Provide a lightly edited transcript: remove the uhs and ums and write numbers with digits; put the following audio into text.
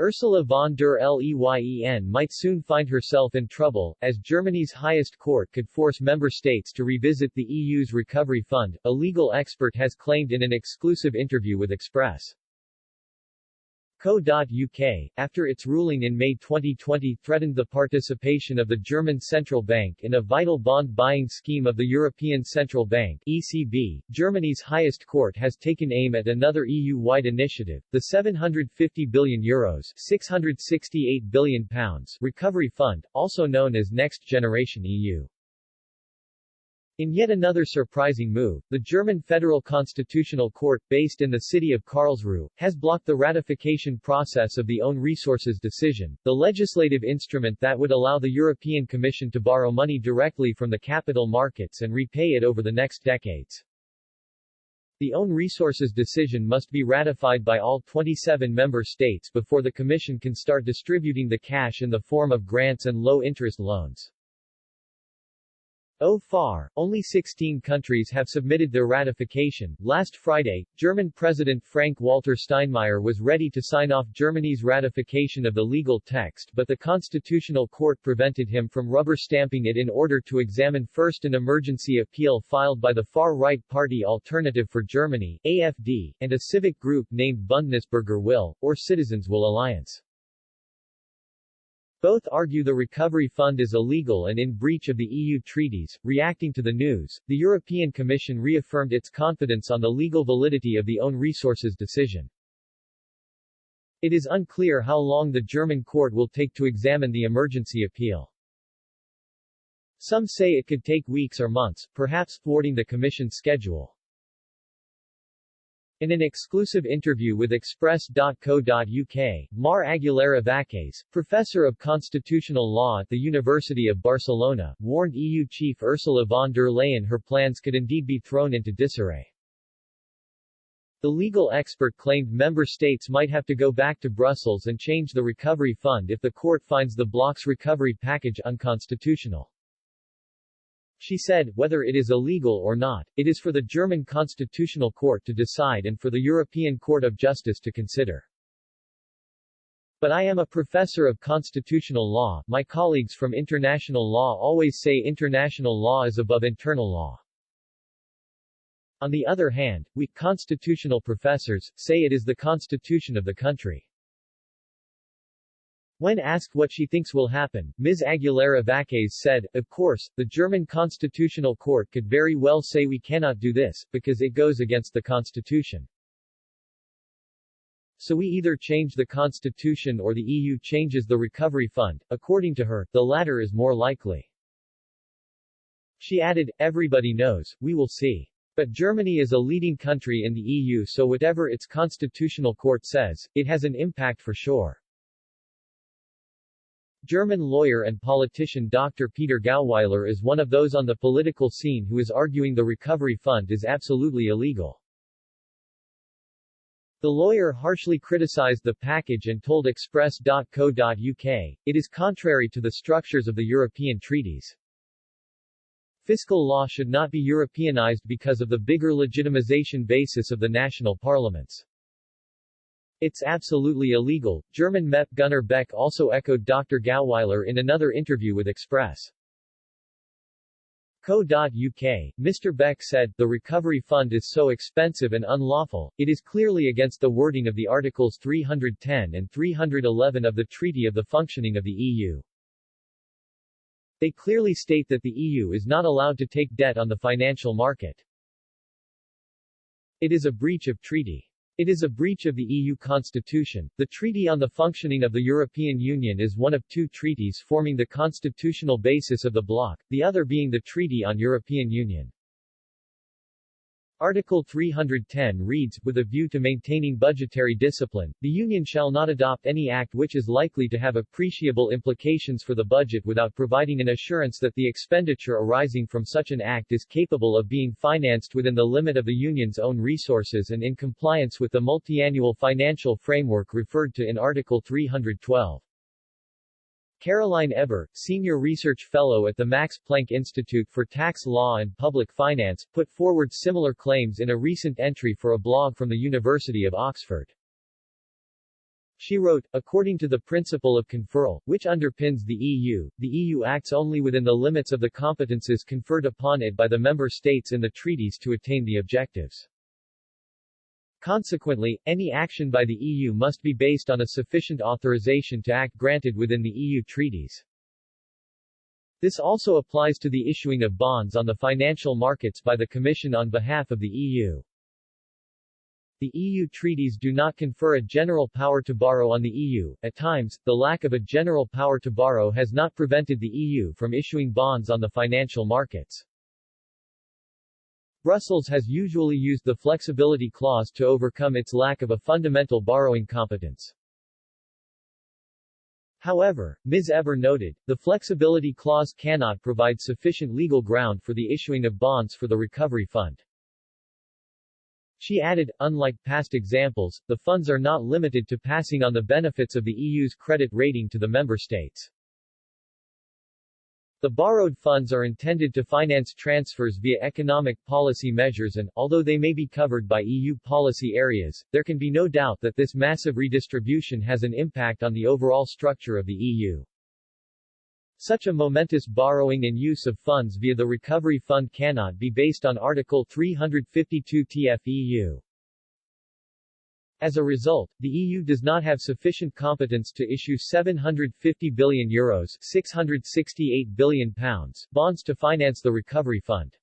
Ursula von der Leyen might soon find herself in trouble, as Germany's highest court could force member states to revisit the EU's recovery fund, a legal expert has claimed in an exclusive interview with Express. Co.uk, after its ruling in May 2020 threatened the participation of the German Central Bank in a vital bond-buying scheme of the European Central Bank (ECB), Germany's highest court has taken aim at another EU-wide initiative, the €750 billion £668 billion Recovery Fund, also known as Next Generation EU. In yet another surprising move, the German Federal Constitutional Court, based in the city of Karlsruhe, has blocked the ratification process of the Own Resources Decision, the legislative instrument that would allow the European Commission to borrow money directly from the capital markets and repay it over the next decades. The Own Resources Decision must be ratified by all 27 member states before the Commission can start distributing the cash in the form of grants and low-interest loans. So far, only 16 countries have submitted their ratification. Last Friday, German President Frank-Walter Steinmeier was ready to sign off Germany's ratification of the legal text, but the Constitutional Court prevented him from rubber-stamping it in order to examine first an emergency appeal filed by the far-right party Alternative for Germany (AfD) and a civic group named Bündnisbürger Will, or Citizens Will Alliance. Both argue the recovery fund is illegal and in breach of the EU treaties. Reacting to the news, the European Commission reaffirmed its confidence on the legal validity of the Own Resources Decision. It is unclear how long the German court will take to examine the emergency appeal. Some say it could take weeks or months, perhaps thwarting the Commission's schedule. In an exclusive interview with Express.co.uk, Mar Aguilera Vázquez, professor of constitutional law at the University of Barcelona, warned EU chief Ursula von der Leyen her plans could indeed be thrown into disarray. The legal expert claimed member states might have to go back to Brussels and change the recovery fund if the court finds the bloc's recovery package unconstitutional. She said, whether it is illegal or not, it is for the German Constitutional Court to decide and for the European Court of Justice to consider. But I am a professor of constitutional law. My colleagues from international law always say international law is above internal law. On the other hand, we, constitutional professors, say it is the constitution of the country. When asked what she thinks will happen, Ms. Aguilera Vázquez said, of course, the German Constitutional Court could very well say we cannot do this, because it goes against the Constitution. So we either change the Constitution or the EU changes the recovery fund. According to her, the latter is more likely. She added, everybody knows, we will see. But Germany is a leading country in the EU, so whatever its constitutional court says, it has an impact for sure. German lawyer and politician Dr. Peter Gauweiler is one of those on the political scene who is arguing the recovery fund is absolutely illegal. The lawyer harshly criticized the package and told Express.co.uk, it is contrary to the structures of the European treaties. Fiscal law should not be Europeanized because of the bigger legitimization basis of the national parliaments. It's absolutely illegal. German MEP Gunnar Beck also echoed Dr. Gauweiler in another interview with Express. Co.uk, Mr. Beck said, the recovery fund is so expensive and unlawful, it is clearly against the wording of the Articles 310 and 311 of the Treaty of the Functioning of the EU. They clearly state that the EU is not allowed to take debt on the financial market. It is a breach of treaty. It is a breach of the EU Constitution. The Treaty on the Functioning of the European Union is one of two treaties forming the constitutional basis of the bloc, the other being the Treaty on European Union. Article 310 reads, with a view to maintaining budgetary discipline, the Union shall not adopt any act which is likely to have appreciable implications for the budget without providing an assurance that the expenditure arising from such an act is capable of being financed within the limit of the Union's own resources and in compliance with the multiannual financial framework referred to in Article 312. Caroline Eber, Senior Research Fellow at the Max Planck Institute for Tax Law and Public Finance, put forward similar claims in a recent entry for a blog from the University of Oxford. She wrote, according to the principle of conferral, which underpins the EU acts only within the limits of the competences conferred upon it by the member states in the treaties to attain the objectives. Consequently, any action by the EU must be based on a sufficient authorization to act granted within the EU treaties. This also applies to the issuing of bonds on the financial markets by the Commission on behalf of the EU. The EU treaties do not confer a general power to borrow on the EU. At times, the lack of a general power to borrow has not prevented the EU from issuing bonds on the financial markets. Brussels has usually used the flexibility clause to overcome its lack of a fundamental borrowing competence. However, Ms. Eber noted, the flexibility clause cannot provide sufficient legal ground for the issuing of bonds for the recovery fund. She added, unlike past examples, the funds are not limited to passing on the benefits of the EU's credit rating to the member states. The borrowed funds are intended to finance transfers via economic policy measures and, although they may be covered by EU policy areas, there can be no doubt that this massive redistribution has an impact on the overall structure of the EU. Such a momentous borrowing and use of funds via the Recovery Fund cannot be based on Article 352 TFEU. As a result, the EU does not have sufficient competence to issue €750 billion (£668 billion) bonds to finance the Recovery Fund.